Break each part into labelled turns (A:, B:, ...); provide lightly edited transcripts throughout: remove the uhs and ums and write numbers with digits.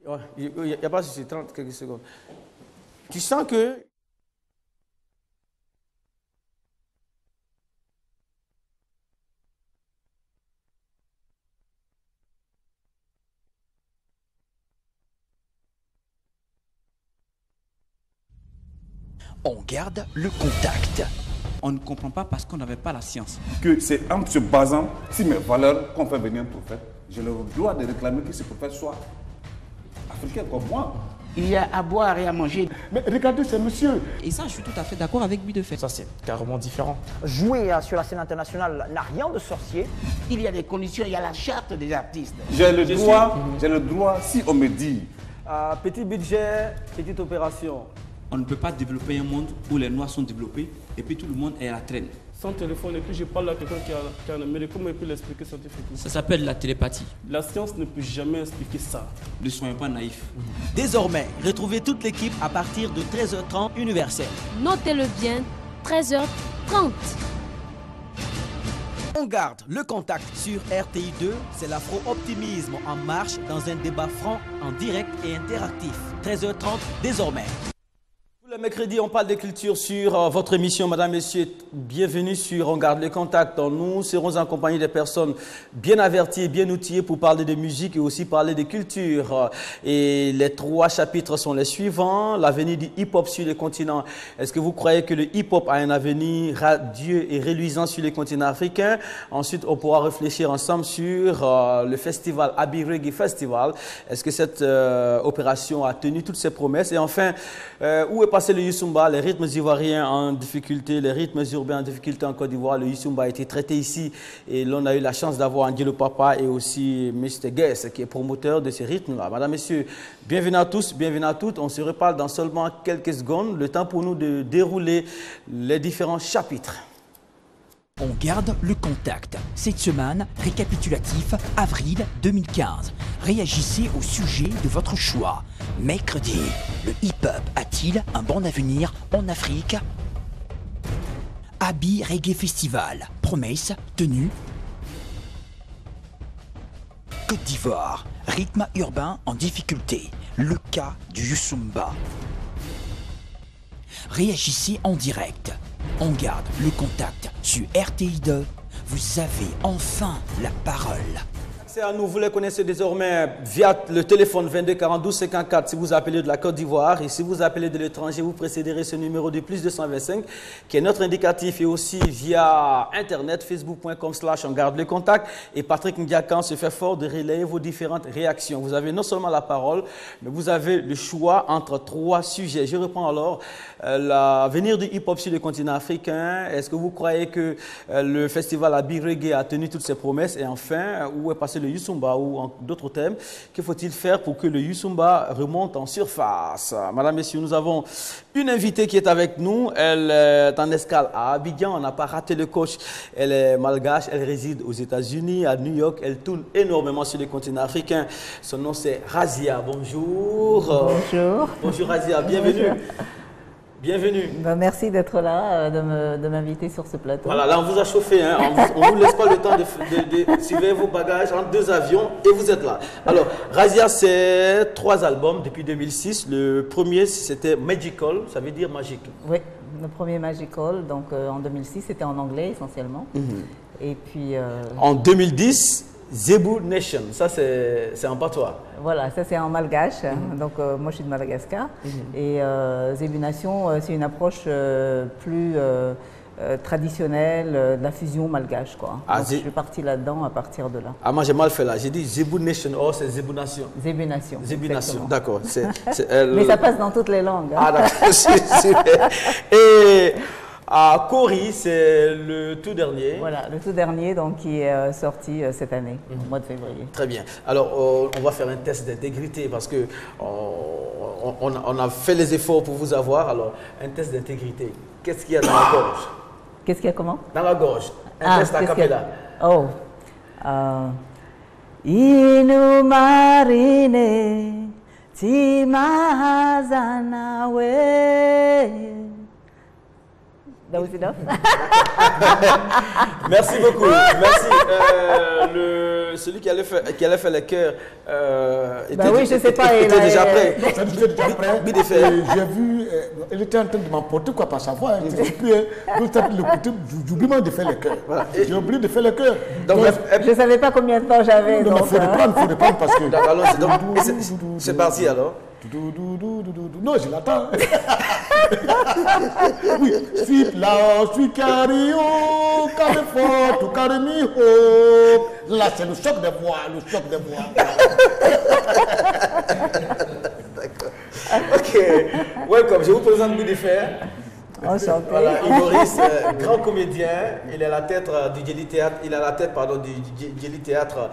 A: Ouais, il n'y a pas de souci, 30 quelques secondes. Tu sens que...
B: On garde le contact.
C: On ne comprend pas parce qu'on n'avait pas la science.
D: Que c'est en se basant sur mes valeurs qu'on fait venir un prophète. J'ai le droit de réclamer que ce prophète soit africain comme moi.
E: Il y a à boire et à manger.
D: Mais regardez ce monsieur.
C: Et ça, je suis tout à fait d'accord avec lui de fait.
F: Ça, c'est carrément différent.
G: Jouer sur la scène internationale n'a rien de sorcier.
E: Il y a des conditions, il y a la charte des artistes.
D: J'ai le droit, si on me dit.
H: Petit budget, petite opération.
C: On ne peut pas développer un monde où les Noirs sont développés et puis tout le monde est à la traîne.
H: Sans téléphone et puis je parle à quelqu'un qui a un Amérique, comment il peut l'expliquer scientifiquement?
C: Ça s'appelle la télépathie.
H: La science ne peut jamais expliquer ça.
C: Ne soyons pas naïfs.
I: Désormais, retrouvez toute l'équipe à partir de 13h30 universel.
J: Notez-le bien, 13h30.
I: On garde le contact sur RTI2, c'est l'afro-optimisme en marche dans un débat franc, en direct et interactif. 13h30 désormais.
A: Le mercredi, on parle de culture sur votre émission. Madame, Messieurs, bienvenue sur On garde les contacts. Nous serons en compagnie des personnes bien averties et bien outillées pour parler de musique et aussi parler de culture. Et les 3 chapitres sont les suivants. L'avenir du hip-hop sur le continent. Est-ce que vous croyez que le hip-hop a un avenir radieux et reluisant sur le continent africain? Ensuite, on pourra réfléchir ensemble sur le festival Abi Reggae Festival. Est-ce que cette opération a tenu toutes ses promesses? Et enfin, où est passé le Youssumba, les rythmes ivoiriens en difficulté, les rythmes urbains en difficulté en Côte d'Ivoire? Le Youssumba a été traité ici et l'on a eu la chance d'avoir Angelo Papa et aussi Mr. Guess qui est promoteur de ces rythmes-là. Madame, Messieurs, bienvenue à tous, bienvenue à toutes. On se reparle dans seulement quelques secondes. Le temps pour nous de dérouler les différents chapitres.
B: On garde le contact. Cette semaine, récapitulatif avril 2015. Réagissez au sujet de votre choix. Mercredi, le hip-hop a-t-il un bon avenir en Afrique? Abi Reggae Festival, promesse tenue. Côte d'Ivoire, rythme urbain en difficulté. Le cas du Youssumba. Réagissez en direct. On garde le contact sur RTI2. Vous avez enfin la parole.
A: C'est à nous, vous les connaissez désormais via le téléphone 22 42 54 si vous appelez de la Côte d'Ivoire, et si vous appelez de l'étranger, vous précéderez ce numéro de plus 225 qui est notre indicatif, et aussi via internet facebook.com/on garde le contact. Et Patrick Ndiakan se fait fort de relayer vos différentes réactions. Vous avez non seulement la parole, mais vous avez le choix entre 3 sujets. Je reprends alors l'avenir du hip-hop sur le continent africain. Est-ce que vous croyez que le festival Abi Reggae a tenu toutes ses promesses? Et enfin, où est passé le Youssumba, ou en d'autres termes, que faut-il faire pour que le Youssumba remonte en surface? Madame, Messieurs, nous avons une invitée qui est avec nous. Elle est en escale à Abidjan. On n'a pas raté le coach. Elle est malgache. Elle réside aux États-Unis, à New York. Elle tourne énormément sur le continent africain. Son nom, c'est Razia. Bonjour.
K: Bonjour.
A: Bonjour Razia, bienvenue.
K: Bonjour.
A: Bienvenue.
K: Ben, merci d'être là, de m'inviter sur ce plateau.
A: Voilà, là on vous a chauffé, hein. On ne vous laisse pas le temps de suivre vos bagages entre 2 avions et vous êtes là. Alors, Razia, c'est 3 albums depuis 2006. Le premier, c'était Magical, ça veut dire magique.
K: Oui, le premier Magical, donc en 2006, c'était en anglais essentiellement. Et puis...
A: En 2010, Zebu Nation, ça c'est en patois.
K: Voilà, ça c'est en malgache, donc moi je suis de Madagascar. Et Zebu Nation, c'est une approche plus traditionnelle de la fusion malgache, quoi. Donc, je suis partie là-dedans à partir de là.
A: Ah, moi j'ai mal fait là, j'ai dit Zebu Nation, or c'est Zebu Nation.
K: Zebu Nation.
A: Zebu Nation, d'accord.
K: Mais ça passe dans toutes les langues. Hein.
A: Ah d'accord, super. Et... Kori, c'est le tout dernier.
K: Voilà, le tout dernier, donc, qui est sorti cette année, au mois de février.
A: Très bien. Alors, on va faire un test d'intégrité parce que on a fait les efforts pour vous avoir. Alors, un test d'intégrité. Qu'est-ce qu'il y a dans la gorge?
K: Qu'est-ce qu'il y a comment?
A: Dans la gorge. Un test a cappella.
K: Oh. Inu marine ti mahazana we. Daouzinov.
A: Merci beaucoup. Merci. Celui qui allait faire les chœurs
K: oui, je sais pas,
A: était déjà prêt.
F: Ça était déjà prêt. J'ai vu, il était en train de m'emporter quoi par sa voix. Je ne sais plus, j'oublie même de faire les chœurs. Voilà. J'ai oublié de faire les chœurs.
K: Je ne savais pas combien de temps j'avais.
F: Il faut reprendre parce que...
A: C'est parti alors.
F: Non, je l'attends. Oui, si là, suis cario, carré fort, tout carré mi haut. Là, c'est le choc des voix, le choc des voix.
A: D'accord. Ok. Welcome. Je vous présente Bout de Fer.
K: Enchanté.
A: Voilà, humoriste, grand comédien. Il est à la tête du Djeli Théâtre. Il est à la tête, du Djeli Théâtre,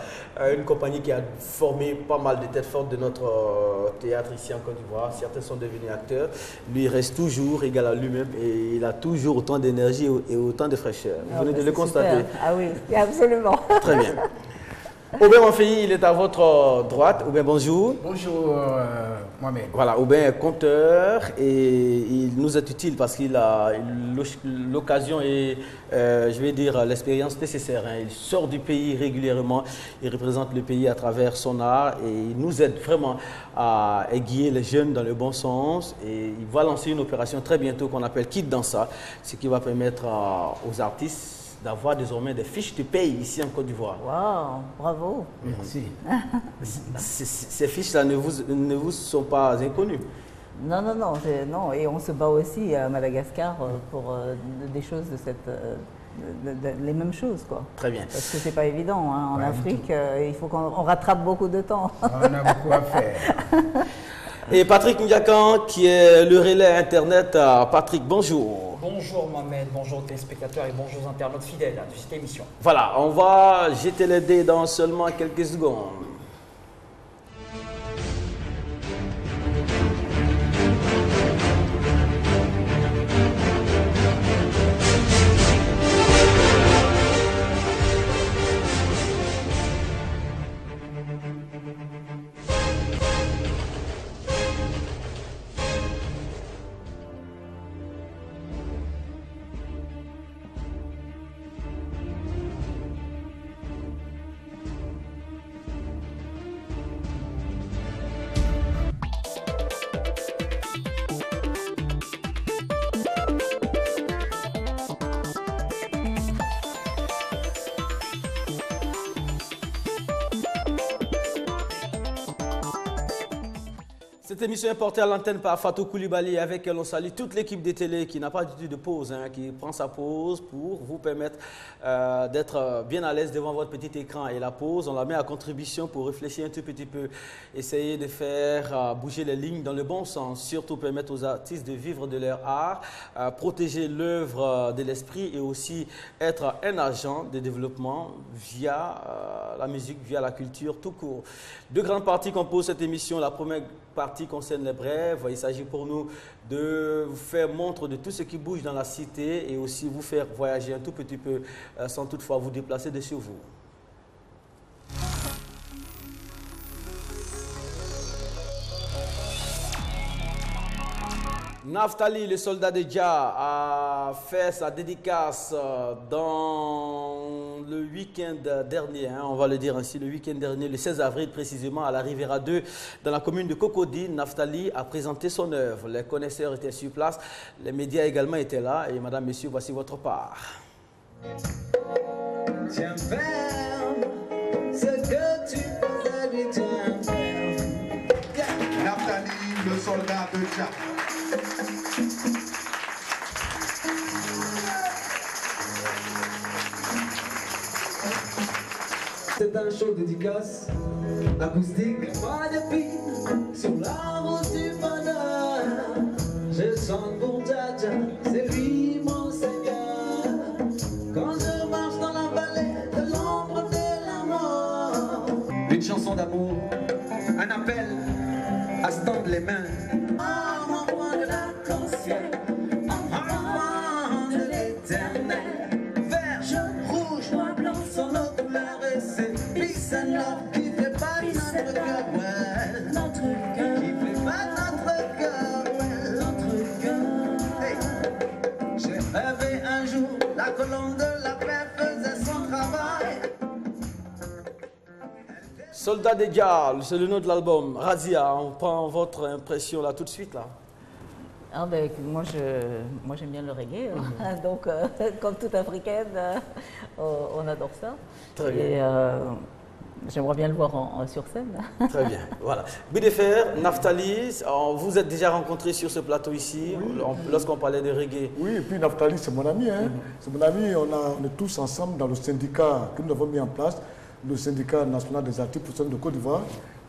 A: une compagnie qui a formé pas mal de têtes fortes de notre théâtre ici en Côte d'Ivoire. Certains sont devenus acteurs. Lui, il reste toujours égal à lui-même et il a toujours autant d'énergie et autant de fraîcheur. Vous venez de le constater.
K: Super. Ah oui, absolument.
A: Très bien. Aubin Manfei, il est à votre droite. Aubin, bonjour.
E: Bonjour, Mohamed.
A: Voilà, Aubin est conteur et il nous est utile parce qu'il a l'occasion et, je vais dire, l'expérience nécessaire. Hein. Il sort du pays régulièrement, il représente le pays à travers son art et il nous aide vraiment à aiguiller les jeunes dans le bon sens. Et il va lancer une opération très bientôt qu'on appelle Kit Dansa, ce qui va permettre aux artistes d'avoir désormais des fiches de paye ici en Côte d'Ivoire.
K: Waouh, bravo.
E: Merci.
A: Ces fiches-là ne vous sont pas inconnues.
K: Non, non, et on se bat aussi à Madagascar pour des choses de cette... les mêmes choses, quoi.
A: Très bien.
K: Parce que c'est pas évident, hein. En Afrique, il faut qu'on rattrape beaucoup de temps.
E: On a beaucoup à faire.
A: Et Patrick Ndiakan, qui est le relais Internet. Patrick, bonjour.
L: Bonjour Mohamed, bonjour téléspectateurs et bonjour internautes fidèles de cette émission.
A: Voilà, on va jeter les dés dans seulement quelques secondes. Cette émission est portée à l'antenne par Fatou Koulibaly, avec elle on salue toute l'équipe des télé qui n'a pas du tout de pause, hein, qui prend sa pause pour vous permettre d'être bien à l'aise devant votre petit écran. Et la pause, on la met à contribution pour réfléchir un tout petit peu, essayer de faire bouger les lignes dans le bon sens, surtout permettre aux artistes de vivre de leur art, protéger l'œuvre de l'esprit et aussi être un agent de développement via la musique, via la culture tout court. Deux grandes parties composent cette émission. La première partie concerne les brèves. Il s'agit pour nous de vous faire montre de tout ce qui bouge dans la cité et aussi vous faire voyager un tout petit peu sans toutefois vous déplacer de chez vous. Naftali, le soldat de Dja, a fait sa dédicace dans le week-end dernier, hein, on va le dire ainsi, le week-end dernier, le 16 avril précisément, à la Riviera 2, dans la commune de Cocody. Naftali a présenté son œuvre. Les connaisseurs étaient sur place, les médias également étaient là. Et madame, messieurs, voici votre part.
M: Tiens ferme, ce que tu faisais du tiens ferme.
N: Naftali, le soldat de Dja.
M: C'est un show dédicace acoustique. Pas d'épines sur la route du bonheur. Je sens pour Dja, c'est lui mon Seigneur. Quand je marche dans la vallée de l'ombre de la mort.
N: Une chanson d'amour, un appel à se tendre les mains.
M: Enfant de l'arc-en-ciel, enfant de l'éternel. Vert, jaune, rouge, noir, blanc, sont nos couleurs et c'est peace and love qui fait battre notre cœur, ouais. Notre cœur. Qui fait battre notre cœur, ouais. Notre cœur. Hey. J'ai rêvé
A: Soldat des Diables, c'est le nom de l'album. Razia, on prend votre impression là tout de suite là.
K: Ah ben, moi j'aime bien le reggae, hein. Donc comme toute africaine, on adore ça.
A: Très bien.
K: Et j'aimerais bien le voir sur scène.
A: Très bien, voilà. Bidefer, Naftali, vous êtes déjà rencontrés sur ce plateau ici, lorsqu'on parlait de reggae.
F: Oui, et puis Naftali, c'est mon ami. Hein. C'est mon ami, on est tous ensemble dans le syndicat que nous avons mis en place, le syndicat national des artistes professionnels de Côte d'Ivoire,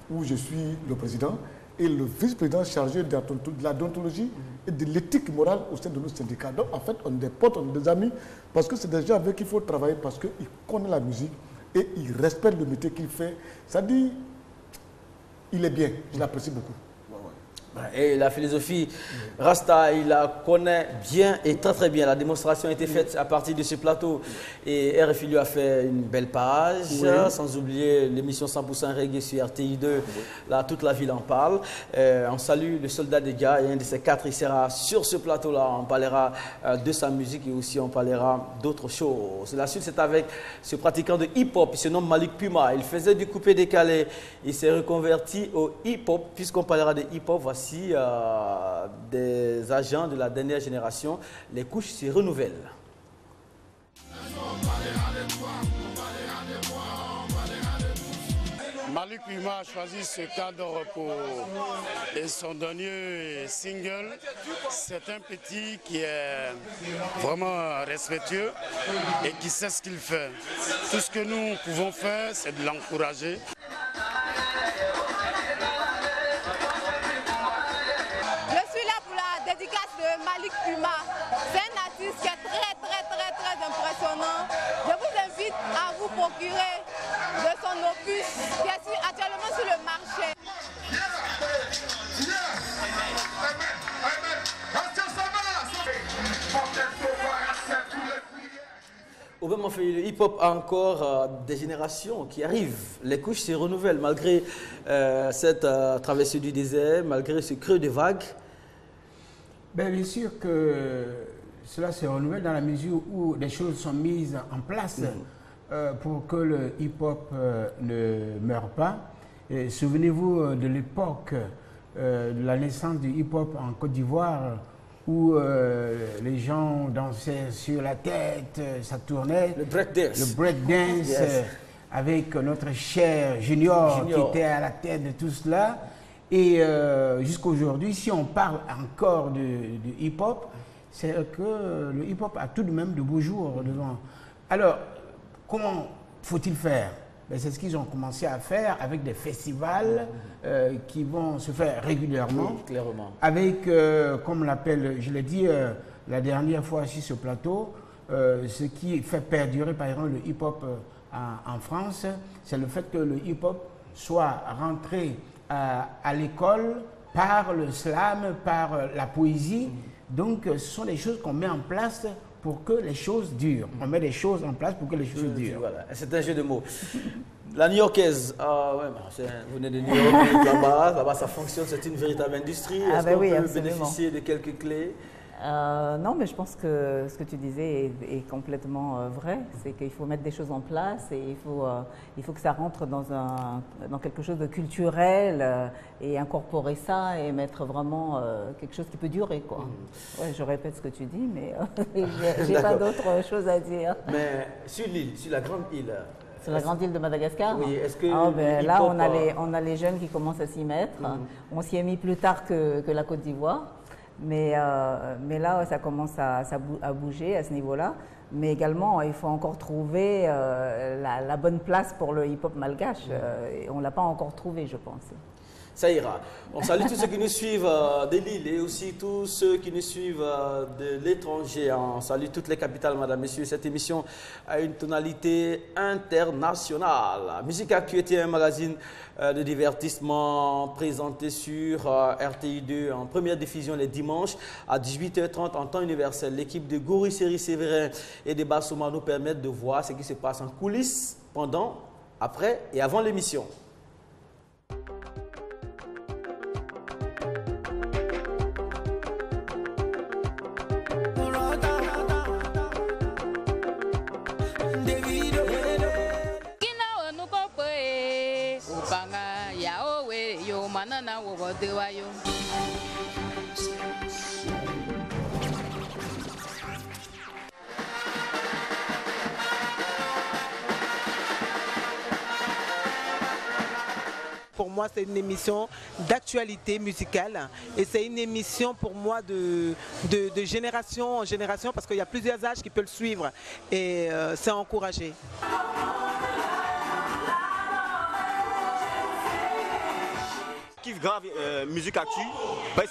F: où je suis le président et le vice-président chargé de la déontologie et de l'éthique morale au sein de nos syndicats. Donc en fait, on est des potes, on est des amis, parce que c'est des gens avec qui il faut travailler, parce qu'ils connaissent la musique et ils respectent le métier qu'il fait. Ça dit, il est bien, je l'apprécie beaucoup.
A: Et la philosophie Rasta, il la connaît bien et très très bien. La démonstration a été faite à partir de ce plateau. Et RFI lui a fait une belle page, sans oublier l'émission 100% reggae sur RTI2. Là, toute la ville en parle. On salue le soldat des gars, et un de ces quatre, il sera sur ce plateau-là. On parlera de sa musique et aussi on parlera d'autres choses. La suite, c'est avec ce pratiquant de hip-hop. Il se nomme Malik Puma. Il faisait du coupé-décalé. Il s'est reconverti au hip-hop. Puisqu'on parlera de hip-hop, voici des agents de la dernière génération. Les couches se renouvellent.
O: Malik Puma a choisi ce cadre pour son dernier single. C'est un petit qui est vraiment respectueux et qui sait ce qu'il fait. Tout ce que nous pouvons faire, c'est de l'encourager.
P: Malik Puma, c'est un artiste qui est très impressionnant. Je vous invite à vous procurer de son opus qui est actuellement sur le marché.
A: Au même moment, le hip-hop a encore des générations qui arrivent. Les couches se renouvellent malgré cette traversée du désert, malgré ce creux de vagues.
E: Bien sûr que cela se renouvelle dans la mesure où des choses sont mises en place pour que le hip-hop ne meure pas. Souvenez-vous de l'époque de la naissance du hip-hop en Côte d'Ivoire où les gens dansaient sur la tête, ça tournait.
A: Le breakdance.
E: Le breakdance, yes. Avec notre cher Junior qui était à la tête de tout cela. Et jusqu'à aujourd'hui, si on parle encore de hip-hop, c'est que le hip-hop a tout de même de beaux jours devant. Alors, comment faut-il faire? C'est ce qu'ils ont commencé à faire avec des festivals qui vont se faire régulièrement.
A: Oui, clairement.
E: Avec, comme on l'appelle, je l'ai dit la dernière fois sur ce plateau, ce qui fait perdurer par exemple le hip-hop en France, c'est le fait que le hip-hop soit rentré à l'école par le slam, par la poésie. Donc, ce sont des choses qu'on met en place pour que les choses durent. On met des choses en place pour que les choses durent.
A: Voilà, c'est un jeu de mots. La New-Yorkaise, vous venez de New York, là-bas ça fonctionne, c'est une véritable industrie. Est-ce qu'on peut bénéficier de quelques clés?
K: Non, mais je pense que ce que tu disais est complètement vrai. C'est qu'il faut mettre des choses en place et il faut que ça rentre dans quelque chose de culturel et incorporer ça et mettre vraiment quelque chose qui peut durer, quoi. Ouais, je répète ce que tu dis, mais j'ai pas d'autre chose à dire.
A: Mais sur l'île, sur la grande île.
K: Sur la grande île de Madagascar?
A: Oui, est-ce que
K: là, on a les jeunes qui commencent à s'y mettre. On s'y est mis plus tard que la Côte d'Ivoire. Mais là, ça commence à bouger à ce niveau-là. Mais également, il faut encore trouver la bonne place pour le hip-hop malgache. On ne l'a pas encore trouvé, je pense.
A: Ça ira. On salue tous ceux qui nous suivent de l'île et aussi tous ceux qui nous suivent de l'étranger. On salue toutes les capitales, madame, messieurs. Cette émission a une tonalité internationale. Musique Actu était un magazine de divertissement présenté sur RTI2 en première diffusion les dimanches à 18h30 en temps universel. L'équipe de Gori Seri Séverin et de Bassoma nous permettent de voir ce qui se passe en coulisses pendant, après et avant l'émission.
P: Adewayo.
Q: Pour moi, c'est une émission d'actualité musicale et c'est une émission pour moi de génération en génération parce qu'il y a plusieurs âges qui peuvent le suivre et c'est encouragé.
R: Kif Grave Musique Actu,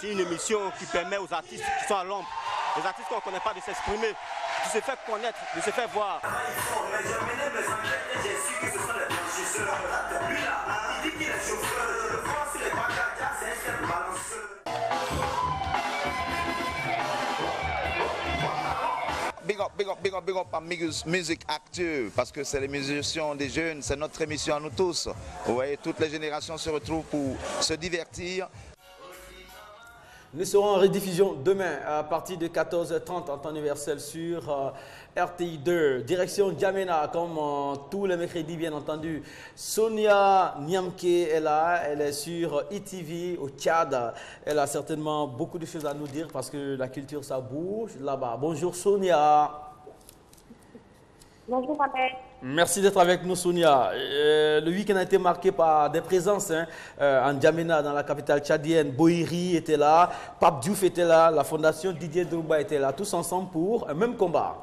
R: c'est une émission qui permet aux artistes qui sont à l'ombre, les artistes qu'on ne connaît pas, de s'exprimer, de se faire connaître, de se faire voir.
S: Big up Amigos Musique Actu, parce que c'est les musiciens des jeunes, c'est notre émission à nous tous. Vous voyez, toutes les générations se retrouvent pour se divertir.
A: Nous serons en rediffusion demain à partir de 14h30 en temps universel sur RTI 2. Direction N'Djamena, comme tous les mercredis, bien entendu. Sonia Niamke est là, elle est sur ETV au Tchad. Elle a certainement beaucoup de choses à nous dire parce que la culture, ça bouge là-bas. Bonjour Sonia.
T: Bonjour Mohamed.
A: Merci d'être avec nous, Sonia. Le week-end a été marqué par des présences en N'Djamena, dans la capitale tchadienne. Boïri était là, Pape Diouf était là, la fondation Didier Drogba était là, tous ensemble pour un même combat.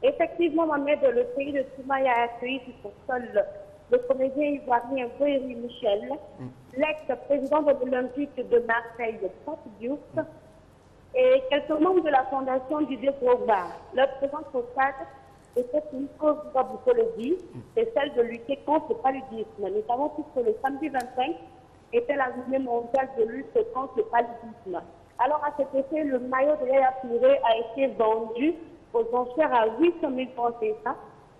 T: Effectivement, Mohamed, le pays de Toumaïa a accueilli sur son sol le comédien ivoirien Boïri Michel, l'ex-président de l'Olympique de Marseille, Pape Diouf, et quelques membres de la fondation Didier Drogba. Leur présence au stade était une cause, vous le dire, c'est celle de lutter contre le paludisme, notamment puisque le samedi 25 était la journée mondiale de lutte contre le paludisme. Alors à cet effet, le maillot de Yaya Touré a été vendu aux enchères à 800 000 francs CFA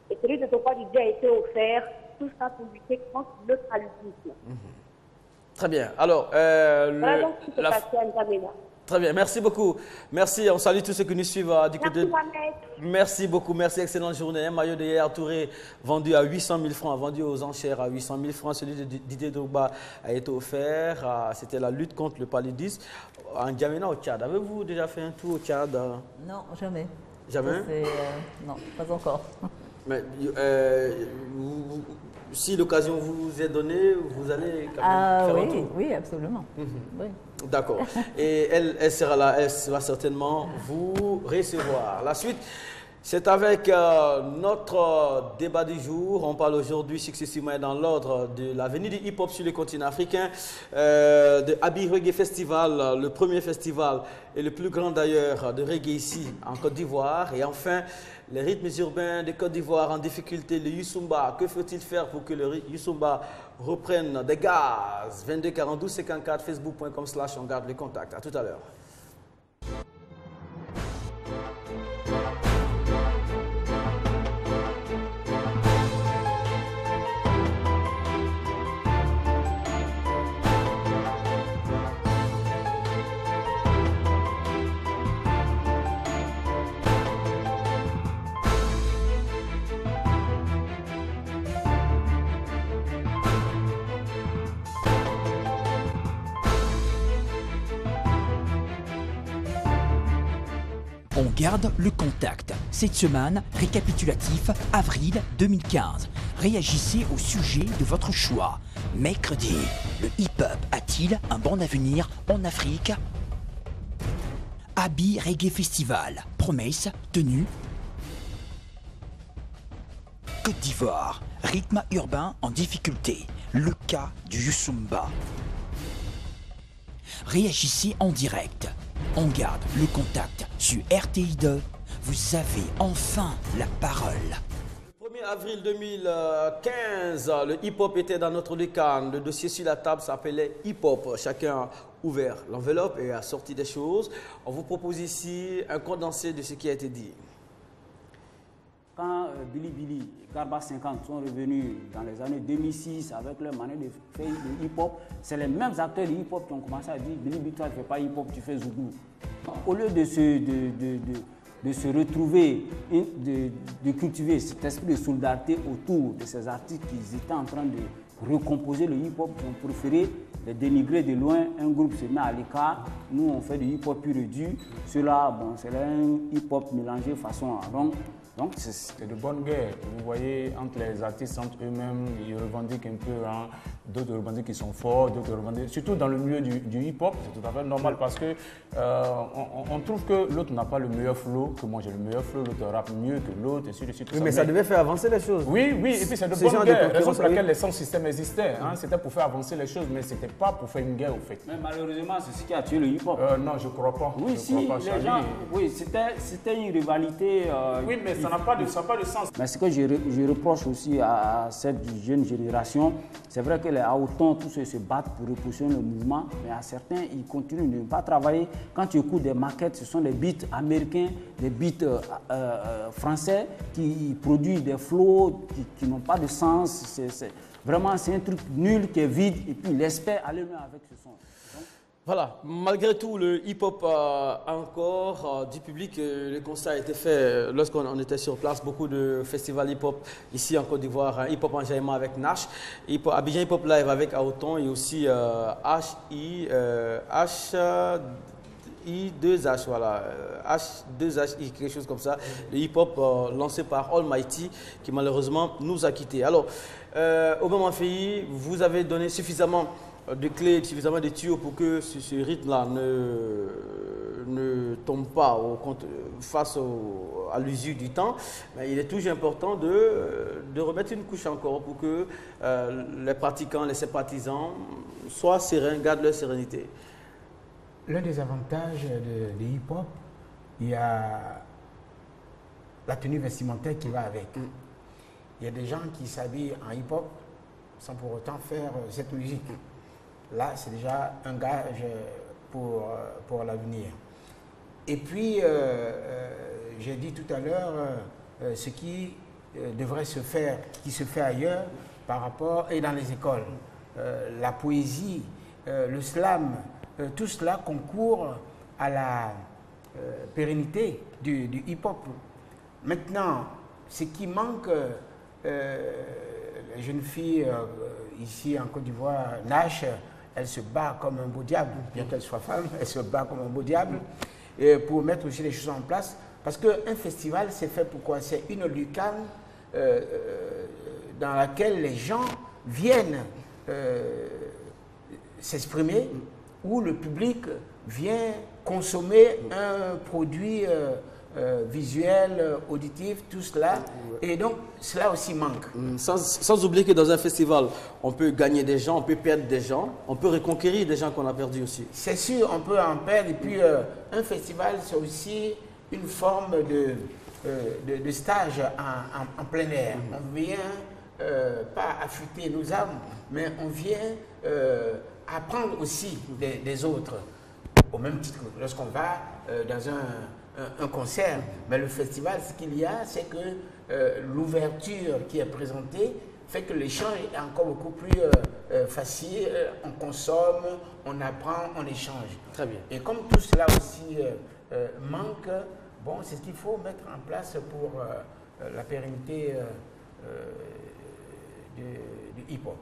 T: et celui de Drogba Didier a été offert, tout ça pour lutter contre le paludisme.
A: Très bien. Alors,
T: voilà donc ce qui s'est passé à N'Djamena.
A: Très bien, merci beaucoup. Merci, on salue tous ceux qui nous suivent du côté de... Merci beaucoup, merci, excellente journée. Un maillot de Yaya Touré vendu à 800 000 francs, vendu aux enchères à 800 000 francs. Celui de Didier Drogba a été offert. C'était la lutte contre le paludisme en N'Djamena au Tchad. Avez-vous déjà fait un tour au Tchad?
K: Non, jamais.
A: Jamais?
K: Non, pas encore.
A: Mais si l'occasion vous est donnée, vous allez quand même faire un tour.
K: Oui, absolument. Oui.
A: D'accord. Et elle sera là, elle va certainement vous recevoir. La suite, c'est avec notre débat du jour. On parle aujourd'hui successivement dans l'ordre de la venue du hip-hop sur le continent africain, de Abi Reggae Festival, le premier festival et le plus grand d'ailleurs de reggae ici en Côte d'Ivoire. Et enfin, les rythmes urbains de Côte d'Ivoire en difficulté, le Youssumba. Que faut-il faire pour que le Youssumba reprenne des gaz? 22 42 54, facebook.com/on garde le contact. À tout à l'heure.
B: On garde le contact. Cette semaine, récapitulatif avril 2015. Réagissez au sujet de votre choix. Mercredi, le hip-hop a-t-il un bon avenir en Afrique? Abi Reggae Festival. Promesse tenue. Côte d'Ivoire. Rythme urbain en difficulté. Le cas du Youssumba. Réagissez en direct. On garde le contact sur RTI 2. Vous avez enfin la parole.
A: Le 1er avril 2015, le hip-hop était dans notre lucarne. Le dossier sur la table s'appelait hip-hop. Chacun a ouvert l'enveloppe et a sorti des choses. On vous propose ici un condensé de ce qui a été dit.
U: Quand Billy Billy, Garba 50 sont revenus dans les années 2006 avec leur manière de faire le hip-hop, c'est les mêmes acteurs de hip-hop qui ont commencé à dire Billy Billy, toi tu ne fais pas hip-hop, tu fais zougou. Au lieu de se retrouver, de cultiver cet esprit de solidarité autour de ces artistes qui étaient en train de recomposer le hip-hop, ils ont préféré les dénigrer de loin, un groupe se met à l'écart. Nous, on fait du hip-hop pur et dur. Ceux-là, bon, c'est un hip-hop mélangé façon rond. Donc,
G: c'est de bonne guerre. Vous voyez, entre les artistes, entre eux-mêmes, ils revendiquent un peu. Hein. D'autres revendiquent qu'ils sont forts, d'autres revendiquent. Surtout dans le milieu du hip-hop, c'est tout à fait normal parce que on trouve que l'autre n'a pas le meilleur flow, que moi j'ai le meilleur flow, l'autre rappe mieux que l'autre, et ainsi de suite.
A: Oui, mais ça devait faire avancer les choses.
G: Oui, oui, et puis c'est de bonne guerre. Raison pour laquelle les sound systems existaient. Hein. C'était pour faire avancer les choses, mais c'était pas pour faire une guerre au fait.
U: Mais malheureusement, c'est ce qui a tué le hip-hop.
G: Non, je crois pas.
U: Oui,
G: je
U: si,
G: crois pas,
U: les gens, oui, c'était une rivalité.
G: Oui, mais ça n'a pas de sens.
U: Mais ce que je reproche aussi à cette jeune génération, c'est vrai que les Hautons, tous se battent pour repousser le mouvement, mais à certains, ils continuent de ne pas travailler. Quand tu écoutes des maquettes, ce sont des beats américains, des beats français qui produisent des flows qui n'ont pas de sens. Vraiment, c'est un truc nul qui est vide et puis il espère aller loin avec ce son.
A: Voilà, malgré tout, le hip-hop a encore du public. Le constat a été fait lorsqu'on était sur place. Beaucoup de festivals hip-hop ici en Côte d'Ivoire. Hip-hop enjaillement avec Nash, Abidjan Hip-Hop Live avec Auton et aussi I2H, voilà, H2HI, quelque chose comme ça. Le hip-hop lancé par Almighty qui malheureusement nous a quittés. Alors, Obama Feyi, vous avez donné suffisamment de clés, suffisamment de tuyaux pour que ce rythme-là ne tombe pas face à l'usure du temps. Mais il est toujours important de remettre une couche encore pour que les pratiquants, les sympathisants soient sereins, gardent leur sérénité.
E: L'un des avantages de hip-hop, il y a la tenue vestimentaire qui va avec. Il y a des gens qui s'habillent en hip-hop sans pour autant faire cette musique. Là, c'est déjà un gage pour l'avenir. Et puis, j'ai dit tout à l'heure ce qui devrait se faire, qui se fait ailleurs par rapport, et dans les écoles. La poésie, le slam, tout cela concourt à la pérennité du hip-hop. Maintenant, ce qui manque, la jeune fille ici en Côte d'Ivoire, Nash, elle se bat comme un beau diable, bien qu'elle soit femme, elle se bat comme un beau diable, pour mettre aussi les choses en place. Parce qu'un festival, c'est fait pourquoi? C'est une lucane dans laquelle les gens viennent s'exprimer, où le public vient consommer un produit visuel, auditif, tout cela. Et donc, cela aussi manque.
A: Sans oublier que dans un festival, on peut gagner des gens, on peut perdre des gens, on peut reconquérir des gens qu'on a perdus aussi.
E: C'est sûr, on peut en perdre. Et puis, un festival, c'est aussi une forme de stage en plein air. On vient pas affûter nos âmes, mais on vient apprendre aussi des autres. Au même titre que lorsqu'on va dans un concert. Mais le festival, ce qu'il y a, c'est que l'ouverture qui est présentée fait que l'échange est encore beaucoup plus facile. On consomme, on apprend, on échange.
A: Très bien.
E: Et comme tout cela aussi manque, bon, c'est ce qu'il faut mettre en place pour la pérennité du hip-hop.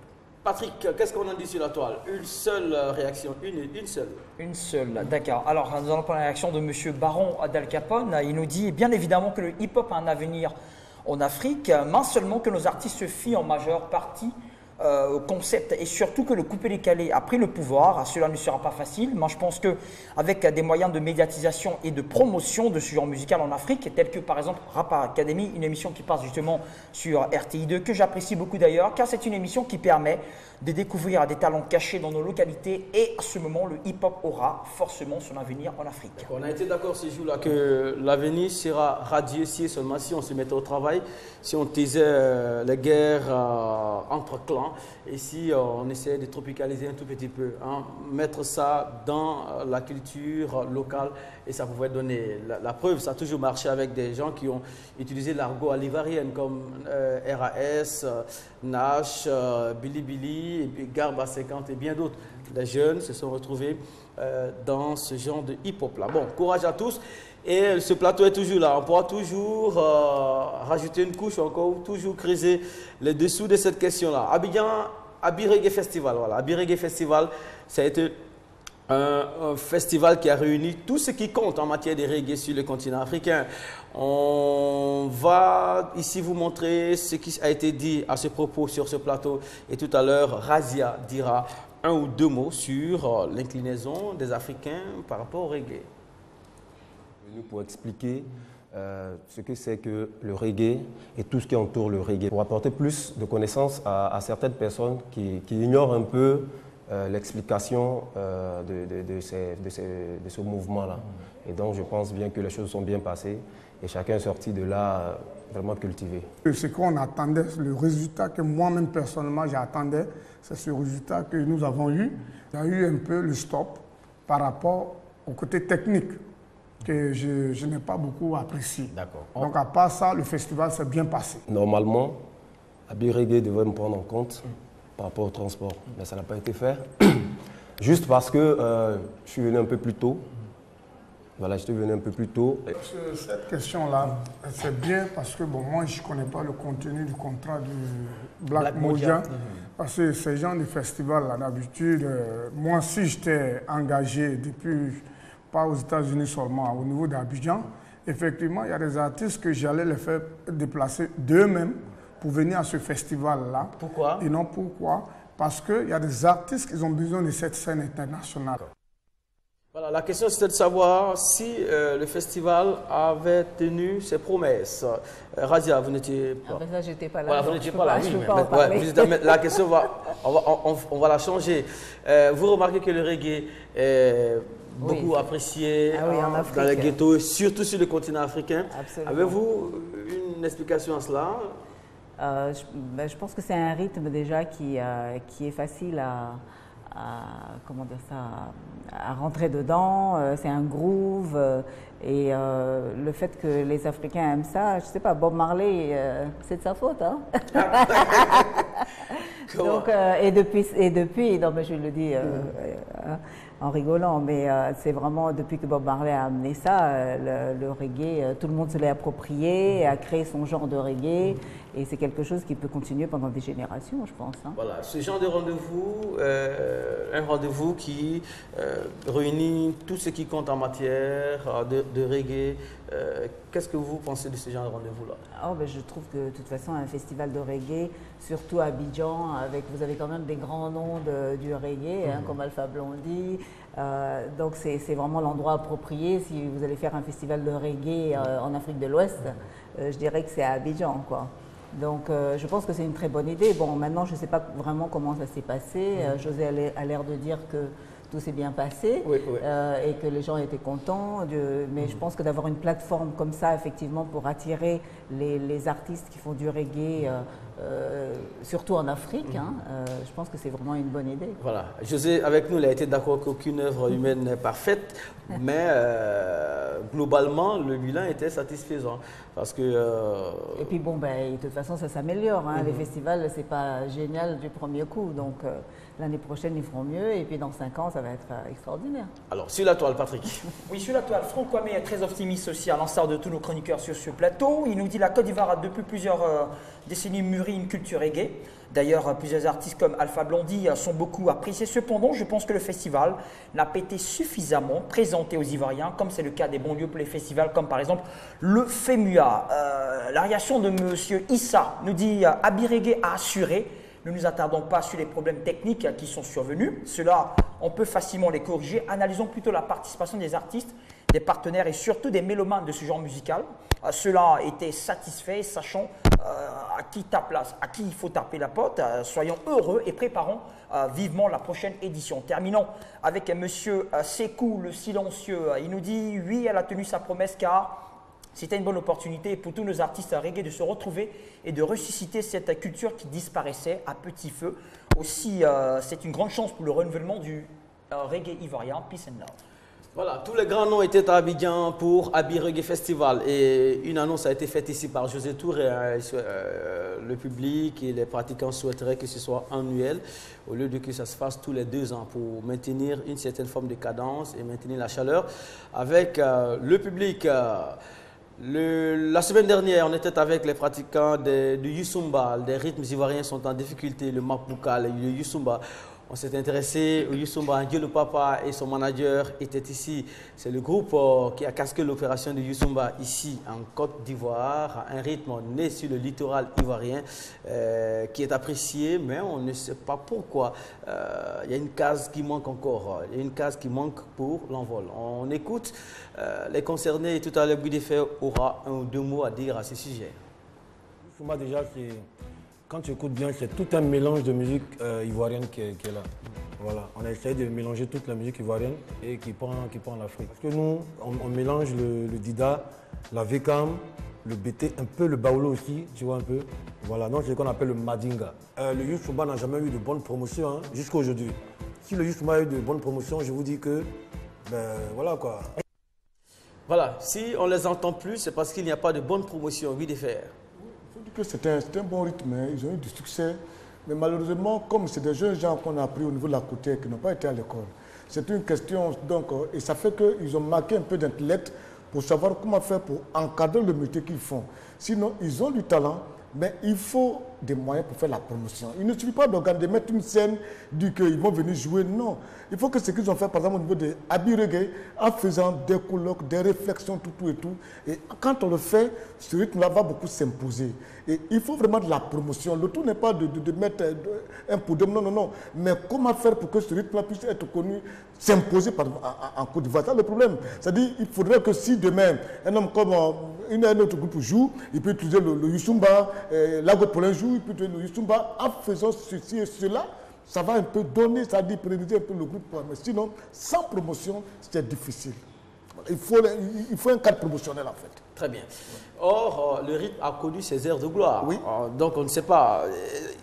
A: Patrick, qu'est-ce qu'on a dit sur la toile? Une seule réaction, une seule.
L: Une seule, d'accord. Alors, nous allons prendre la réaction de M. Baron Adal Capone. Il nous dit bien évidemment que le hip-hop a un avenir en Afrique, mais seulement que nos artistes se fient en majeure partie au concept et surtout que le coupé-décalé a pris le pouvoir. Cela ne sera pas facile. Moi, je pense qu'avec des moyens de médiatisation et de promotion de ce genre musical en Afrique, tels que par exemple Rap Academy, une émission qui passe justement sur RTI2, que j'apprécie beaucoup d'ailleurs, car c'est une émission qui permet de découvrir des talents cachés dans nos localités et à ce moment, le hip-hop aura forcément son avenir en Afrique.
A: On a été d'accord ce jour-là que l'avenir sera radieux si et seulement si on se mettait au travail, si on taisait les guerres entre clans et si on essayait de tropicaliser un tout petit peu, hein, mettre ça dans la culture locale et ça pouvait donner la preuve. Ça a toujours marché avec des gens qui ont utilisé l'argot à l'ivarienne comme RAS, Nash, Billy Billy, et puis Garba 50 et bien d'autres. Les jeunes se sont retrouvés dans ce genre de hip-hop là. Bon, courage à tous. Et ce plateau est toujours là. On pourra toujours rajouter une couche encore, toujours creuser les dessous de cette question-là. Abidjan Abi Reggae Festival, voilà. Abi Reggae Festival, ça a été un festival qui a réuni tout ce qui compte en matière de reggae sur le continent africain. On va ici vous montrer ce qui a été dit à ce propos sur ce plateau. Et tout à l'heure, Razia dira un ou deux mots sur l'inclinaison des Africains par rapport au reggae.
D: Pour expliquer ce que c'est que le reggae et tout ce qui entoure le reggae, pour apporter plus de connaissances à certaines personnes qui ignorent un peu l'explication de ce mouvement-là. Et donc je pense bien que les choses sont bien passées et chacun est sorti de là vraiment cultivé.
V: Ce qu'on attendait, le résultat que moi-même personnellement j'attendais, c'est ce résultat que nous avons eu. Il y a eu un peu le stop par rapport au côté technique que je n'ai pas beaucoup apprécié. Donc à part ça, le festival s'est bien passé.
D: Normalement, Abi Reggae devait me prendre en compte par rapport au transport, mais ça n'a pas été fait. Juste parce que je suis venu un peu plus tôt. Voilà, je suis venu un peu plus tôt.
V: Cette question-là, c'est bien parce que bon, moi, je ne connais pas le contenu du contrat de Black Moja. Parce que ces gens de festival-là, d'habitude, moi, si j'étais engagé depuis, pas aux États-Unis seulement, au niveau d'Abidjan, effectivement, il y a des artistes que j'allais les faire déplacer d'eux-mêmes pour venir à ce festival-là.
A: Pourquoi?
V: Et non pourquoi? Parce qu'il y a des artistes qui ont besoin de cette scène internationale.
A: Voilà, la question c'était de savoir si le festival avait tenu ses promesses. Razia, vous n'étiez pas...
K: Ah ben ça, j'étais pas là.
A: Voilà, vous n'étiez pas là,
K: je
A: oui,
K: peux
A: mais,
K: pas en parler.
A: la question, on va la changer. Vous remarquez que le reggae est beaucoup apprécié
K: en Afrique,
A: dans les ghettos, surtout sur le continent africain.
K: Absolument.
A: Avez-vous une explication à cela?
K: Je pense que c'est un rythme déjà qui est facile comment dire ça, à rentrer dedans, c'est un groove et le fait que les Africains aiment ça, je sais pas, Bob Marley, c'est de sa faute, hein. Donc, et depuis, non mais je le dis en rigolant, mais c'est vraiment depuis que Bob Marley a amené ça, le reggae, tout le monde se l'est approprié, a créé son genre de reggae, et c'est quelque chose qui peut continuer pendant des générations, je pense. Hein.
A: Voilà, ce genre de rendez-vous, un rendez-vous qui réunit tout ce qui compte en matière de reggae. Qu'est-ce que vous pensez de ce genre de rendez-vous-là?
K: Je trouve que de toute façon, un festival de reggae, surtout à Abidjan, vous avez quand même des grands noms du reggae, comme Alpha Blondy. Donc c'est vraiment l'endroit approprié. Si vous allez faire un festival de reggae en Afrique de l'Ouest, je dirais que c'est à Abidjan, quoi. Donc je pense que c'est une très bonne idée. Bon, maintenant je ne sais pas vraiment comment ça s'est passé. José a l'air de dire que tout s'est bien passé et que les gens étaient contents. Mais je pense que d'avoir une plateforme comme ça, effectivement, pour attirer les artistes qui font du reggae, surtout en Afrique, je pense que c'est vraiment une bonne idée.
A: Voilà. José, avec nous, il a été d'accord qu'aucune œuvre humaine n'est parfaite, mais globalement, le bilan était satisfaisant. Parce que,
K: Et puis bon, de toute façon, ça s'améliore. Les festivals, c'est pas génial du premier coup. Donc l'année prochaine, ils feront mieux. Et puis dans 5 ans, ça va être extraordinaire.
A: Alors, sur la toile, Patrick.
L: Oui, sur la toile, Franck Kwame est très optimiste aussi, à l'instar de tous nos chroniqueurs sur ce plateau. Il nous dit la Côte d'Ivoire a depuis plusieurs décennies mûri une culture reggae. D'ailleurs, plusieurs artistes comme Alpha Blondy sont beaucoup appréciés. Cependant, je pense que le festival n'a pas été suffisamment présenté aux Ivoiriens, comme c'est le cas des banlieues pour les festivals, comme par exemple le FEMUA. La réaction de M. Issa nous dit Abi Reggae a assuré. Ne nous attardons pas sur les problèmes techniques qui sont survenus. Cela, on peut facilement les corriger. Analysons plutôt la participation des artistes, des partenaires et surtout des mélomanes de ce genre musical. Cela était satisfait, sachant à qui il faut taper la porte. Soyons heureux et préparons vivement la prochaine édition. Terminons avec M. Sekou, le silencieux. Il nous dit « Oui, elle a tenu sa promesse car c'était une bonne opportunité pour tous nos artistes reggae de se retrouver et de ressusciter cette culture qui disparaissait à petit feu. Aussi, c'est une grande chance pour le renouvellement du reggae ivoirien. Peace and love. »
A: Voilà, tous les grands noms étaient à Abidjan pour Abi Reggae Festival et une annonce a été faite ici par José Touré. Le public et les pratiquants souhaiteraient que ce soit annuel au lieu de que ça se fasse tous les 2 ans pour maintenir une certaine forme de cadence et maintenir la chaleur avec le public. La semaine dernière, on était avec les pratiquants du Youssumba. Les rythmes ivoiriens sont en difficulté, le Mapouka, le Youssumba. On s'est intéressé au Youssumba. Dieu le Papa et son manager étaient ici. C'est le groupe qui a casqué l'opération du Youssumba ici en Côte d'Ivoire. Un rythme né sur le littoral ivoirien qui est apprécié, mais on ne sait pas pourquoi. Il y a une case qui manque encore. Il y a une case qui manque pour l'envol. On écoute les concernés et tout à l'heure, Guy Defay aura un ou deux mots à dire à ce sujet.
C: Youssumba, déjà, quand tu écoutes bien, c'est tout un mélange de musique ivoirienne qui est là. Voilà, on a essayé de mélanger toute la musique ivoirienne et qui prend l'Afrique. Parce que nous, on mélange le dida, la vekam, le BT, un peu le baoulé aussi, tu vois un peu. Voilà, donc c'est ce qu'on appelle le madinga. Le Youssumba n'a jamais eu de bonne promotion jusqu'à aujourd'hui. Si le Youssumba a eu de bonnes promotions, je vous dis que, ben voilà quoi.
A: Voilà, si on les entend plus, c'est parce qu'il n'y a pas de bonne promotion, oui, de faire.
F: C'est un bon rythme, ils ont eu du succès, mais malheureusement, comme c'est des jeunes gens qu'on a appris au niveau de la côté qui n'ont pas été à l'école, c'est une question, donc, et ça fait qu'ils ont manqué un peu d'intellect pour savoir comment faire pour encadrer le métier qu'ils font. Sinon, ils ont du talent, mais il faut des moyens pour faire la promotion. Il ne suffit pas de mettre une scène, dire qu'ils vont venir jouer, non. Il faut que ce qu'ils ont fait, par exemple, au niveau des habits reggae, en faisant des colloques, des réflexions, tout et tout. Et quand on le fait, ce rythme-là va beaucoup s'imposer. Et il faut vraiment de la promotion. Le tout n'est pas de mettre un pour deux, non. Mais comment faire pour que ce rythme-là puisse être connu, s'imposer en Côte d'Ivoire? C'est le problème. C'est-à-dire qu'il faudrait que si demain, un homme comme un autre groupe joue, il peut utiliser le Youssumba, Lago Paulin joue, il peut utiliser le Youssumba, en faisant ceci et cela. Ça va un peu donner, ça dit pérenniser un peu le groupe. Mais sinon, sans promotion, c'est difficile. Il faut un cadre promotionnel en fait.
A: Très bien. Or, le rythme a connu ses heures de gloire.
F: Oui.
A: Donc, on ne sait pas.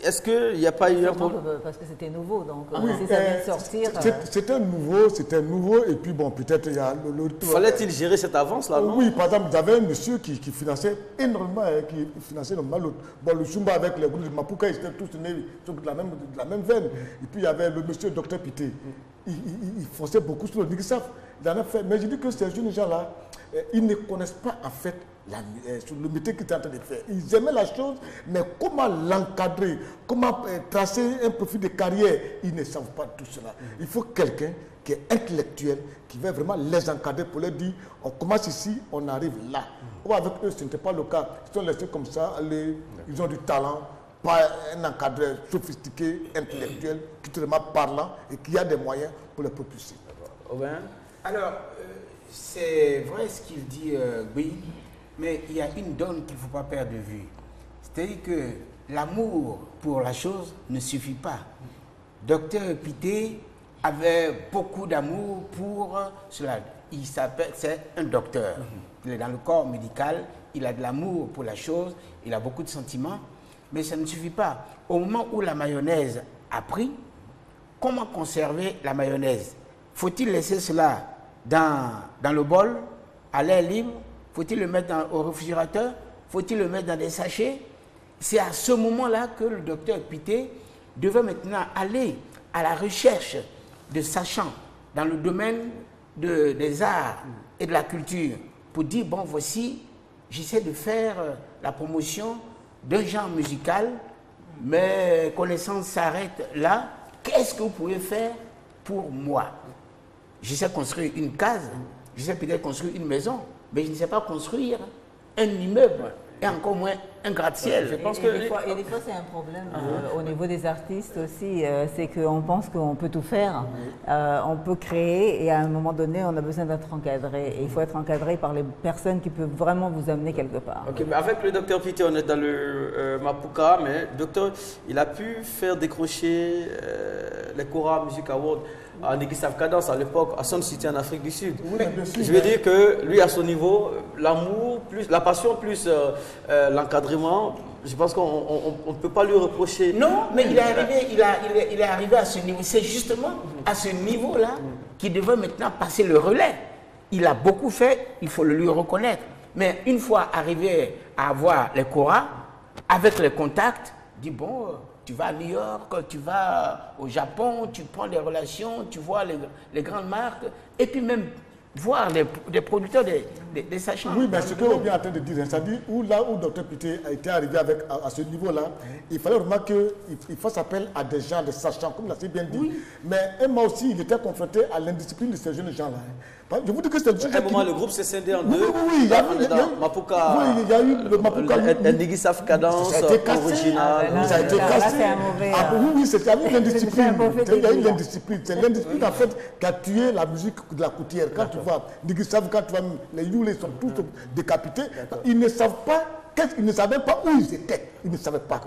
A: Est-ce qu'il n'y a pas eu un problème?
K: Parce que c'était nouveau, donc
F: oui,
K: si ça vient de sortir...
F: C'était nouveau, et puis bon, peut-être il y a le...
A: Fallait-il gérer cette avance-là, non?
F: Oui, par exemple, il y avait un monsieur qui finançait énormément, le Zumba avec les groupes de Mapouka, ils étaient tous nés de la même veine. Et puis il y avait le monsieur Dr Pité. Il fonçait beaucoup sur le Nigissaf. Il en a fait. Mais je dis que ces jeunes gens-là, ils ne connaissent pas en fait le métier qu'ils étaient en train de faire. Ils aimaient la chose, mais comment l'encadrer, comment tracer un profil de carrière, ils ne savent pas tout cela. Il faut quelqu'un qui est intellectuel, qui va vraiment les encadrer pour leur dire, on commence ici, on arrive là. Avec eux, ce n'était pas le cas. Ils sont laissés comme ça, ils ont du talent, pas un encadreur sophistiqué, intellectuel, culturellement parlant, et qui a des moyens pour les propulser.
E: Alors, c'est vrai ce qu'il dit, oui, mais il y a une donne qu'il ne faut pas perdre de vue. C'est-à-dire que l'amour pour la chose ne suffit pas. Docteur Pité avait beaucoup d'amour pour cela. C'est un docteur. Il est dans le corps médical, il a de l'amour pour la chose, il a beaucoup de sentiments, mais ça ne suffit pas. Au moment où la mayonnaise a pris, comment conserver la mayonnaise? Faut-il laisser cela dans le bol, à l'air libre? Faut-il le mettre au réfrigérateur? Faut-il le mettre dans des sachets? C'est à ce moment-là que le docteur Pité devait maintenant aller à la recherche de sachants dans le domaine des arts et de la culture pour dire, bon, voici, j'essaie de faire la promotion d'un genre musical, mes connaissances s'arrêtent là. Qu'est-ce que vous pouvez faire pour moi? J'essaie de construire une case, j'essaie peut-être de construire une maison, mais je ne sais pas construire un immeuble et encore moins un gratte-ciel.
K: Des fois, c'est un problème au niveau des artistes aussi, c'est qu'on pense qu'on peut tout faire, on peut créer et à un moment donné, on a besoin d'être encadré. Et il faut être encadré par les personnes qui peuvent vraiment vous amener quelque part.
A: Ok, mais avec le docteur Pité, on est dans le Mapouka, mais le docteur, il a pu faire décrocher les Cora Music Awards à Nigissaf Cadence à l'époque, à Sun City en Afrique du Sud. Oui, je veux dire que lui, à son niveau, l'amour, plus la passion, plus l'encadrement, je pense qu'on ne peut pas lui reprocher.
E: Non, mais il est arrivé à ce niveau. C'est justement à ce niveau-là qu'il devait maintenant passer le relais. Il a beaucoup fait, il faut le lui reconnaître. Mais une fois arrivé à avoir les Cora, avec les contacts, dit bon, tu vas à New York, tu vas au Japon, tu prends des relations, tu vois les grandes marques. Et puis même voir des producteurs des sachants.
F: Oui, mais ce qu'on est en train de dire, c'est-à-dire là où Dr Pité a été arrivé à ce niveau-là, il fallait vraiment qu'il fasse appel à des gens, des sachants, comme l'a si bien dit. Oui. Mais Emma aussi, il était confronté à l'indiscipline de ces jeunes gens-là. Je vous dis que c'est
A: un moment, le groupe s'est scindé en deux.
F: Oui, il y a eu
A: Mapuka.
F: Oui, il y a eu le Mapuka.
A: Nigui Saf Cadence original.
F: Ça a été cassé. Oui, c'était avec l'indiscipline. Il y a eu l'indiscipline. C'est l'indiscipline en fait qui a tué la musique de la coutière. Quand tu vois Nigui Saf, quand tu vois les Youlés sont tous décapités, ils ne savent pas. Ils ne savaient pas où ils étaient. Ils ne savaient pas.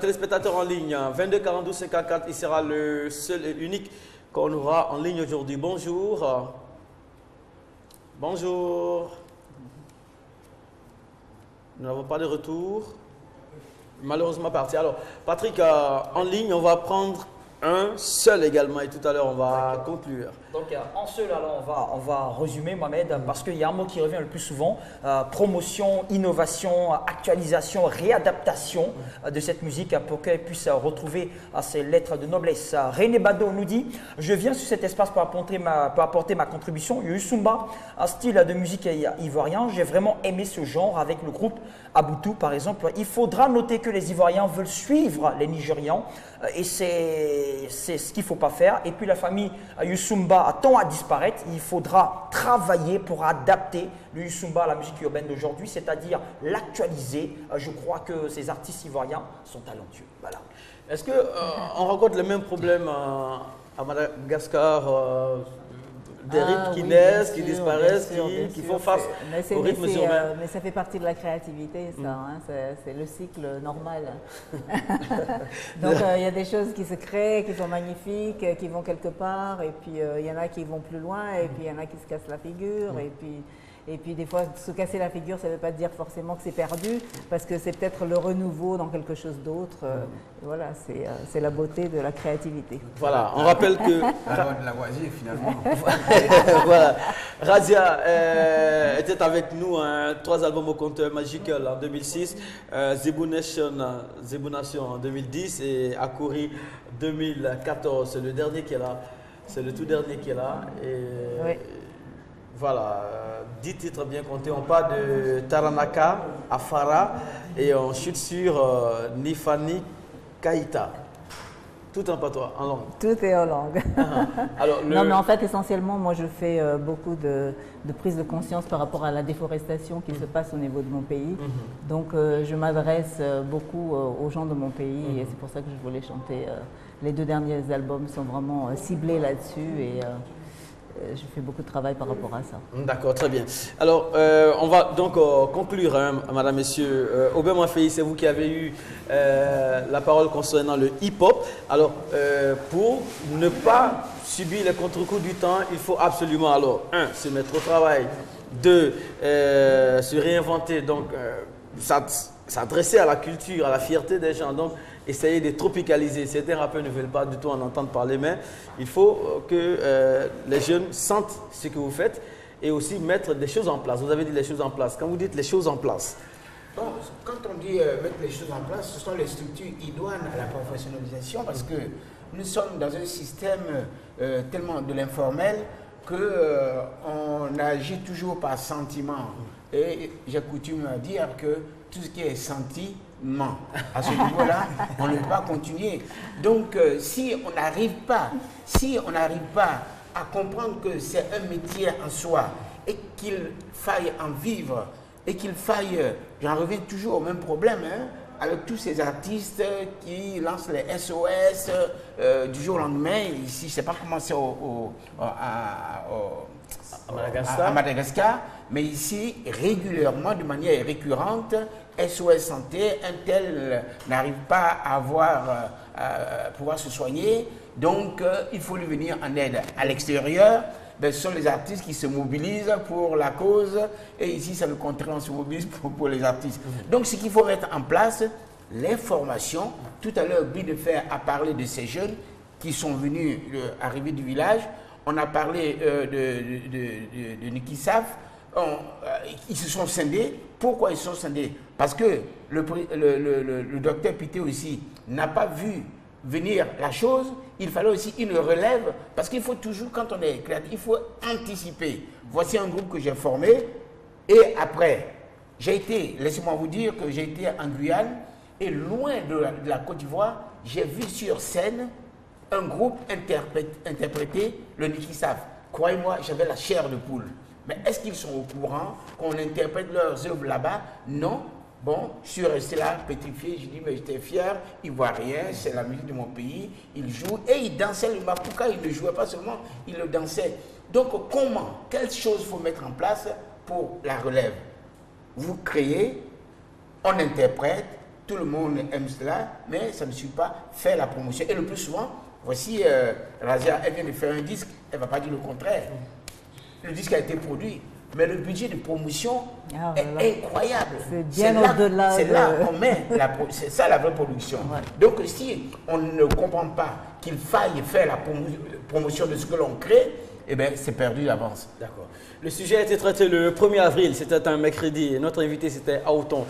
A: Téléspectateurs en ligne, 22 42 54, il sera le seul et unique qu'on aura en ligne aujourd'hui. Bonjour. Bonjour. Nous n'avons pas de retour. Malheureusement parti. Alors, Patrick, en ligne, on va prendre un seul également et tout à l'heure on va conclure.
L: Donc en seul, alors on va résumer, Mohamed, parce qu'il y a un mot qui revient le plus souvent, promotion, innovation, actualisation, réadaptation de cette musique pour qu'elle puisse retrouver ses lettres de noblesse. René Bado nous dit, je viens sur cet espace pour apporter ma contribution. Yusumba, un style de musique ivoirien, j'ai vraiment aimé ce genre avec le groupe Aboutou par exemple. Il faudra noter que les Ivoiriens veulent suivre les Nigérians et c'est ce qu'il ne faut pas faire. Et puis la famille Yusumba tend à disparaître. Il faudra travailler pour adapter le Yusumba à la musique urbaine d'aujourd'hui, c'est-à-dire l'actualiser. Je crois que ces artistes ivoiriens sont talentueux. Voilà.
A: Est-ce qu'on rencontre les mêmes problèmes à Madagascar des rythmes qui naissent, qui disparaissent, qui font face au rythme urbain.
K: Mais ça fait partie de la créativité, ça. C'est le cycle normal. Donc il y a des choses qui se créent, qui sont magnifiques, qui vont quelque part, et puis il y en a qui vont plus loin, et puis il y en a qui se cassent la figure, et puis des fois, se casser la figure, ça ne veut pas dire forcément que c'est perdu, parce que c'est peut-être le renouveau dans quelque chose d'autre. Voilà, c'est la beauté de la créativité.
A: Voilà, on rappelle que...
E: de la voisine, finalement.
A: Voilà. Razia était avec nous, 3 albums au compteur Magical en 2006, Zebu Nation en 2010 et Akuri 2014. C'est le dernier qui est là. C'est le tout dernier qui est là. Et
K: oui.
A: Voilà, 10 titres bien comptés. On parle de Taranaka, Afara et on chute sur Nifani Kaita. Tout en patois, en langue.
K: Tout est en langue.
A: Alors,
K: Non, mais en fait, essentiellement, moi, je fais beaucoup de prise de conscience par rapport à la déforestation qui se passe au niveau de mon pays. Donc, je m'adresse beaucoup aux gens de mon pays et c'est pour ça que je voulais chanter. Les 2 derniers albums sont vraiment ciblés là-dessus et je fais beaucoup de travail par rapport à ça.
A: D'accord, très bien. Alors, on va donc conclure, madame, messieurs. Aubin Mafei, c'est vous qui avez eu la parole concernant le hip-hop. Alors, pour ne pas subir les contre-coups du temps, il faut absolument, alors, 1, se mettre au travail, 2, se réinventer, donc s'adresser à la culture, à la fierté des gens. Donc, essayer de tropicaliser. Certains rappeurs ne veulent pas du tout en entendre parler, mais il faut que les jeunes sentent ce que vous faites et aussi mettre des choses en place. Vous avez dit les choses en place. Quand vous dites les choses en place,
E: bon, quand on dit mettre les choses en place, ce sont les structures idoines à la professionnalisation parce que nous sommes dans un système tellement de l'informel qu'on agit toujours par sentiment. Et j'ai coutume à dire que tout ce qui est senti ment. À ce niveau-là, on ne peut pas continuer. Donc, si on n'arrive pas à comprendre que c'est un métier en soi et qu'il faille en vivre et qu'il faille, j'en reviens toujours au même problème, avec tous ces artistes qui lancent les SOS du jour au lendemain. Ici, je ne sais pas comment c'est à Madagascar, mais ici, régulièrement, de manière récurrente, SOS Santé, un tel n'arrive pas à pouvoir se soigner, donc il faut lui venir en aide. À l'extérieur, ce sont les artistes qui se mobilisent pour la cause, et ici, c'est le contraire, on se mobilise pour les artistes. Donc, ce qu'il faut mettre en place, l'information. Tout à l'heure, Guy de Fer a parlé de ces jeunes qui sont venus arriver du village. On a parlé de Niki Saf. Ils se sont scindés. Pourquoi ils se sont scindés? Parce que le docteur Pité aussi n'a pas vu venir la chose, il fallait aussi une relève, parce qu'il faut toujours, quand on est créatif, il faut anticiper. Voici un groupe que j'ai formé, et après, j'ai été, laissez-moi vous dire que j'ai été en Guyane, et loin de la Côte d'Ivoire, j'ai vu sur scène un groupe interpréter le Niki Saf. Croyez-moi, j'avais la chair de poule. Mais est-ce qu'ils sont au courant qu'on interprète leurs œuvres là-bas? Non. Bon, je suis resté là, pétrifié. Je dis, mais j'étais fier, ivoirien, c'est la musique de mon pays. Ils jouent et ils dansaient le mapuka. Ils ne jouaient pas seulement, ils le dansaient. Donc, comment, quelles choses faut mettre en place pour la relève? Vous créez, on interprète, tout le monde aime cela, mais ça ne suit pas faire la promotion. Et le plus souvent, voici, Razia, elle vient de faire un disque, elle ne va pas dire le contraire. Le disque a été produit, mais le budget de promotion est incroyable.
K: C'est bien au-delà.
E: C'est là qu'on met, c'est ça la vraie production. Ouais. Donc si on ne comprend pas qu'il faille faire la promotion de ce que l'on crée, eh bien c'est perdu d'avance.
A: D'accord. Le sujet a été traité le 1er avril, c'était un mercredi, et notre invité c'était Aouton.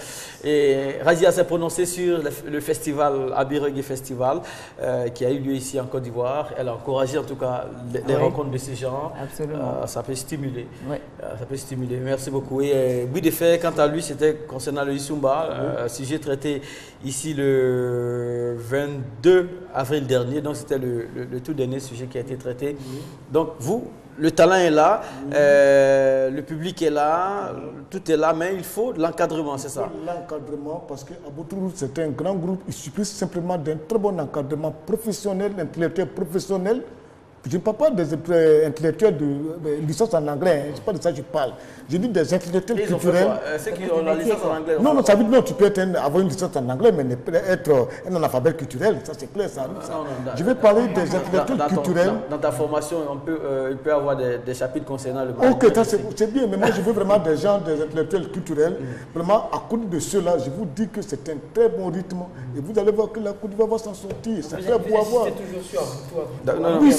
A: Et Razia s'est prononcée sur le festival, Abi Reggae Festival, qui a eu lieu ici en Côte d'Ivoire. Elle a encouragé en tout cas les rencontres de ces gens.
K: Absolument.
A: Ça peut stimuler.
K: Oui.
A: Ça peut stimuler. Merci beaucoup. Et Boui de Fer, quant à lui, c'était concernant le Issoumba, sujet traité ici le 22 avril dernier. Donc c'était le tout dernier sujet qui a été traité. Donc vous, le talent est là, le public est là, tout est là, mais il faut de l'encadrement, c'est ça?
F: L'encadrement, parce qu'à Aboutourou, c'est un grand groupe, il suffit simplement d'un très bon encadrement professionnel, intellectuel professionnel. Je ne parle pas des intellectuels de licence en anglais, ce n'est pas de ça que je parle. Je dis des intellectuels culturels.
A: Ceux qui ont la licence en anglais.
F: Non, ça veut dire non, tu peux avoir une licence en anglais, mais être un analphabète culturel, ça c'est clair. Ça, je vais parler des intellectuels culturels.
A: Dans ta formation, il peut y avoir des chapitres concernant le
F: Ok, c'est bien, mais moi je veux vraiment des gens, des intellectuels culturels. Vraiment, à côté de ceux-là, je vous dis que c'est un très bon rythme et vous allez voir que la Côte d'Ivoire va s'en sortir. C'est très beau à voir. Oui,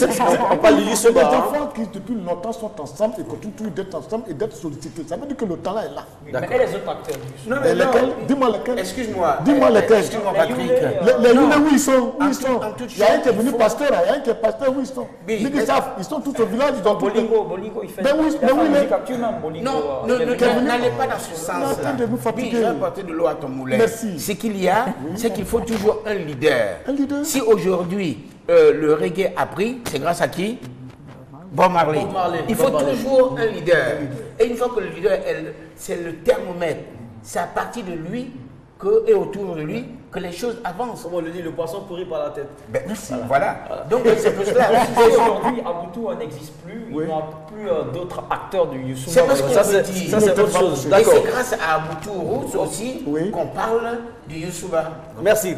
F: on parle du Yusuba. Les enfants qui depuis longtemps sont ensemble et continuent toujours d'être ensemble et d'être sollicités. Ça veut dire que le talent est là.
L: Mais les autres acteurs du
F: Lesquels? Dis-moi lesquels.
E: Excuse-moi.
F: Dis-moi lesquels.
E: Excuse-moi, Patrick.
F: Les Youlé, où ils sont? Où ils sont? Il y a un qui est venu pasteur, il y a un qui est pasteur, où ils sont? Ils sont tous au village.
L: Bolingo, il fait la musique actuellement.
E: Non, n'allez pas dans ce sens-là. Oui, je vais apporter de l'eau à ton moulin.
F: Merci.
E: Ce qu'il y a, c'est qu'il faut toujours un leader. Si aujourd'hui, le reggae a pris, c'est grâce à qui? Bob Marley. Il faut toujours un leader. Et une fois que le leader, c'est le thermomètre, c'est à partir de lui et autour de lui que les choses avancent.
A: Comme on le dit, le poisson pourrit par la tête.
E: Ben, merci, voilà. Donc c'est pour cela.
L: Aujourd'hui, à Boutou, n'existe plus. Il n'y a plus d'autres acteurs du Youssouba.
E: C'est parce qu'on dit.
A: Ça, c'est autre chose.
E: Et c'est grâce à Boutou Roots aussi qu'on parle du Youssouba.
A: Merci.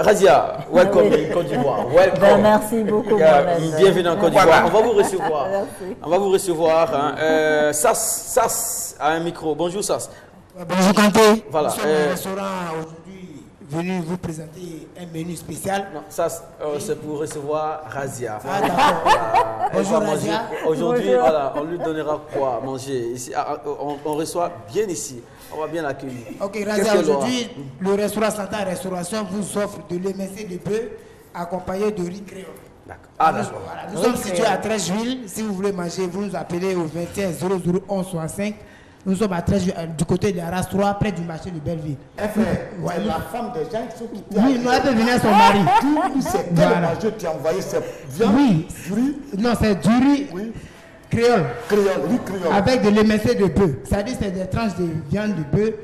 A: Razia, welcome in Côte d'Ivoire. Welcome.
K: Merci beaucoup.
A: Bienvenue en Côte d'Ivoire. On va vous recevoir. On va vous recevoir. Sas a un micro. Bonjour Sas.
H: Bonjour Kanté.
A: Voilà.
H: Nous sommes au restaurant aujourd'hui venu vous présenter un menu spécial.
A: Non, ça c'est pour recevoir Razia.
H: Ah d'accord.
A: Bonjour Razia. Aujourd'hui, voilà, on lui donnera quoi manger ici. On reçoit bien ici. On va bien l'accueillir.
H: Ok Razia, aujourd'hui, le restaurant Santa Restauration vous offre de l'émincé de bœuf accompagné de riz créole.
A: D'accord. Ah d'accord.
H: Voilà. Nous sommes situés à Trècheville. Si vous voulez manger, vous nous appelez au 21 00 11 65. Nous sommes à Trècheville, du côté de la race 3, près du marché de Belleville.
F: C'est la femme des gens qui sont quittés.
H: Oui, nous avons venir son mari.
F: C'est quel manger tu as envoyé cette viande?
H: Oui.
F: Du riz?
H: Non, c'est du riz créole.
F: Riz créole.
H: Avec de l'émincé de bœuf. C'est-à-dire c'est des tranches de viande de bœuf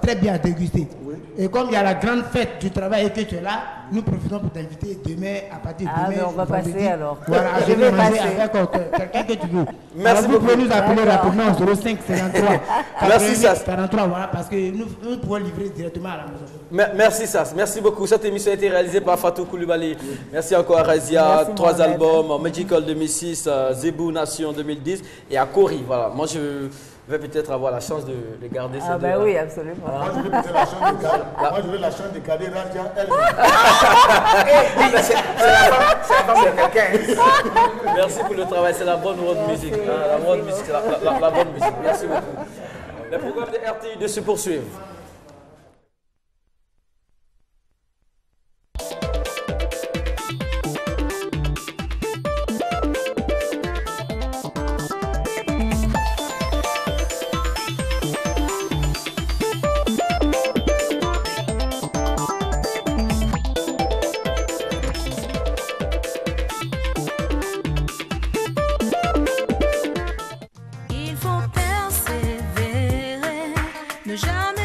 H: très bien à déguster. Oui. Et comme il y a la grande fête du travail et que tu es là, nous profitons pour t'inviter demain, à partir de demain.
K: Ah, on va passer alors.
H: Voilà, je vais manger avec quelqu'un que tu veux.
A: Merci
H: alors, vous pouvez nous appeler rapidement au 05 53
A: Merci Sas.
H: 43, voilà, parce que nous pouvons livrer directement à la maison.
A: Merci Sas, merci beaucoup. Cette émission a été réalisée par Fatou Koulibaly. Merci encore à Razia, 3 albums, Magical 2006, Zebou Nation 2010 et à Kori. Voilà, moi je vais peut-être avoir la chance de garder ces deux.
K: Ah ben oui, absolument.
F: Moi je vais peut-être la chance de garder. Moi je vais la chance de garder Razia, elle.
E: C'est la femme de quelqu'un.
A: Merci pour le travail, c'est la bonne world music. La bonne musique, la bonne musique. Merci beaucoup. Les programmes de RTI de se poursuivre.
I: ne jamais